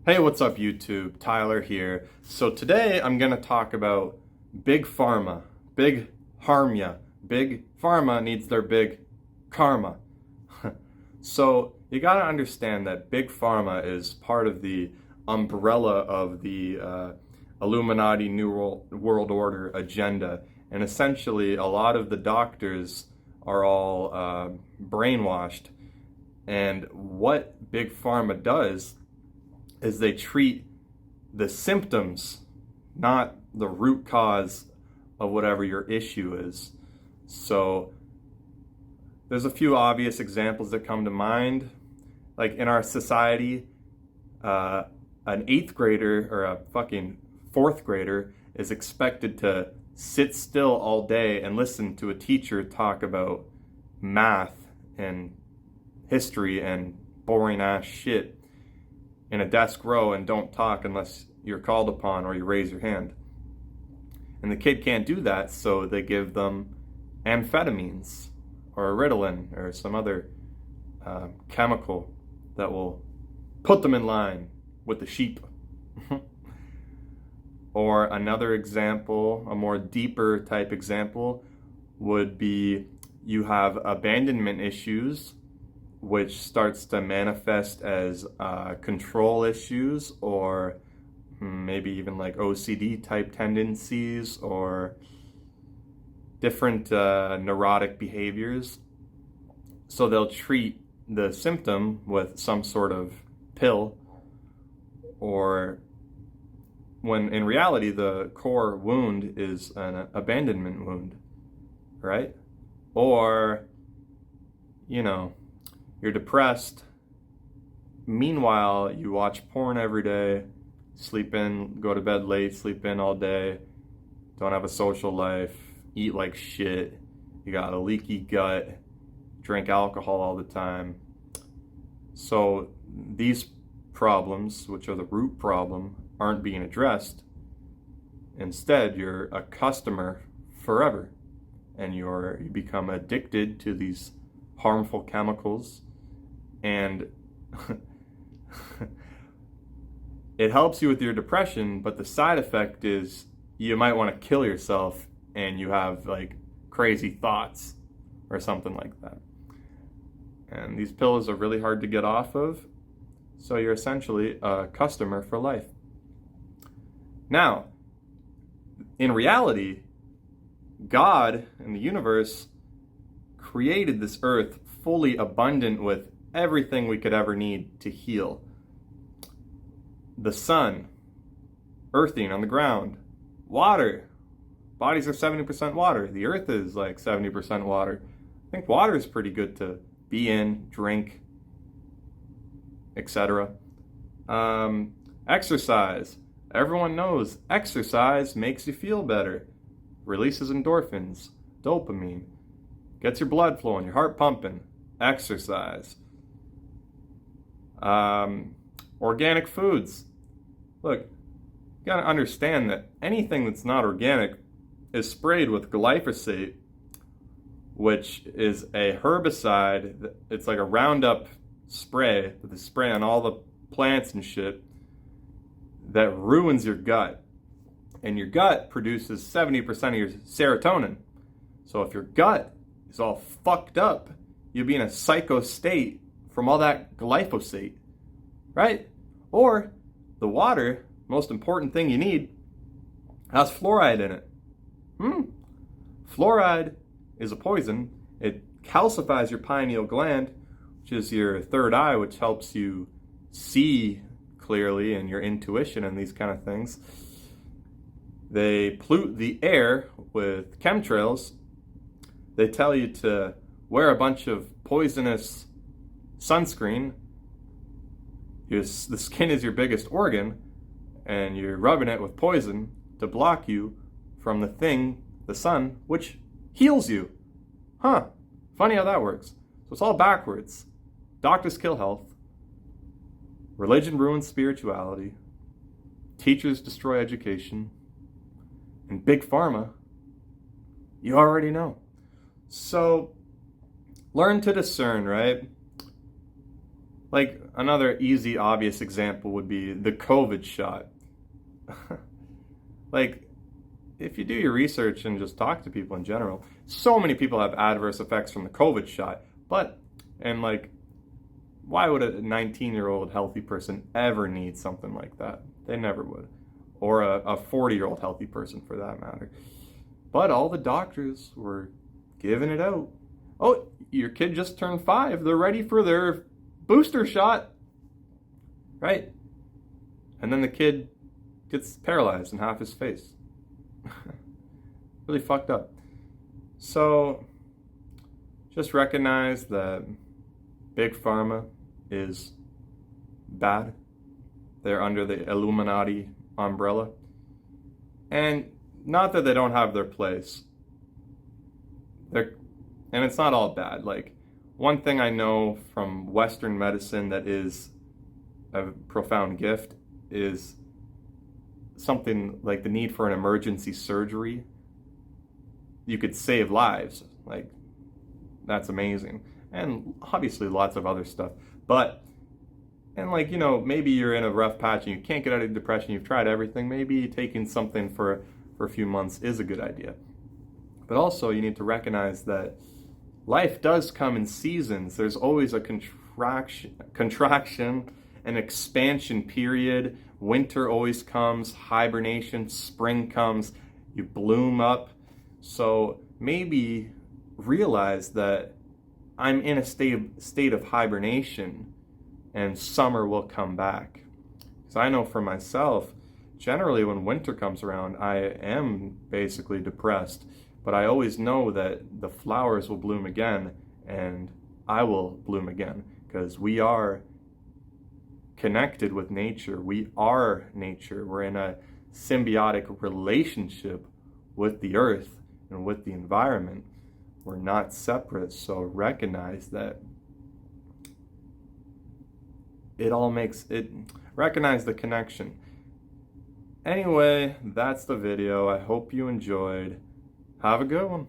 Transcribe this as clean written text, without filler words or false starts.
Hey, what's up YouTube? Tyler here. So today I'm going to talk about Big Pharma. Big harm ya. Big Pharma needs their big karma. So you got to understand that Big Pharma is part of the umbrella of the Illuminati New World Order agenda. And essentially a lot of the doctors are all brainwashed. And what Big Pharma does is they treat the symptoms, not the root cause of whatever your issue is. So there's a few obvious examples that come to mind. Like in our society, an 8th grader or a fucking 4th grader is expected to sit still all day and listen to a teacher talk about math and history and boring ass shit in a desk row and don't talk unless you're called upon or you raise your hand. And the kid can't do that, so they give them amphetamines or Ritalin or some other chemical that will put them in line with the sheep. Or another example, a more deeper type example, would be you have abandonment issues, which starts to manifest as control issues or maybe even like OCD type tendencies or different neurotic behaviors. So they'll treat the symptom with some sort of pill, or when in reality the core wound is an abandonment wound, right? Or, you're depressed. Meanwhile, you watch porn every day, sleep in, go to bed late, sleep in all day, don't have a social life, eat like shit, you got a leaky gut, drink alcohol all the time. So these problems, which are the root problem, aren't being addressed. Instead, you're a customer forever, and you become addicted to these harmful chemicals. And it helps you with your depression, but the side effect is you might want to kill yourself and you have like crazy thoughts or something like that. And these pills are really hard to get off of, so you're essentially a customer for life. Now, in reality, God and the universe created this earth fully abundant with everything we could ever need to heal. The sun, earthing on the ground, water. Bodies are 70% water. The earth is like 70% water. I think water is pretty good to be in, drink, etc. Exercise. Everyone knows exercise makes you feel better. Releases endorphins, dopamine, gets your blood flowing, your heart pumping. Exercise. Organic foods. Look, you gotta understand that anything that's not organic is sprayed with glyphosate, which is a herbicide. It's like a Roundup spray that they spray on all the plants and shit that ruins your gut. And your gut produces 70% of your serotonin. So if your gut is all fucked up, you'll be in a psycho state from all that glyphosate, right? Or the water, most important thing you need, has fluoride in it. Fluoride is a poison. It calcifies your pineal gland, which is your third eye, which helps you see clearly and your intuition and these kind of things. They pollute the air with chemtrails. They tell you to wear a bunch of poisonous sunscreen. The skin is your biggest organ, and you're rubbing it with poison to block you from the sun, which heals you. Funny how that works. So it's all backwards. Doctors kill health. Religion ruins spirituality. Teachers destroy education. And Big Pharma, you already know. So learn to discern, right? Like another easy, obvious example would be the COVID shot. Like, if you do your research and just talk to people in general, so many people have adverse effects from the COVID shot. And like, why would a 19-year-old healthy person ever need something like that? They never would. Or a 40-year-old healthy person for that matter. But all the doctors were giving it out. Oh, your kid just turned 5. They're ready for their booster shot. Right? And then the kid gets paralyzed in half his face. Really fucked up. So, just recognize that Big Pharma is bad. They're under the Illuminati umbrella. And not that they don't have their place. And it's not all bad. Like, one thing I know from Western medicine that is a profound gift is something like the need for an emergency surgery. You could save lives. Like, that's amazing. And obviously lots of other stuff. And like, maybe you're in a rough patch and you can't get out of depression, you've tried everything, maybe taking something for a few months is a good idea. But also you need to recognize that life does come in seasons. There's always a contraction, an expansion period. Winter always comes, hibernation, spring comes, you bloom up. So maybe realize that I'm in a state of hibernation and summer will come back. Because I know for myself, generally when winter comes around, I am basically depressed. But I always know that the flowers will bloom again and I will bloom again. Because we are connected with nature. We are nature. We're in a symbiotic relationship with the earth and with the environment. We're not separate. So recognize that recognize the connection. Anyway, that's the video. I hope you enjoyed. Have a good one.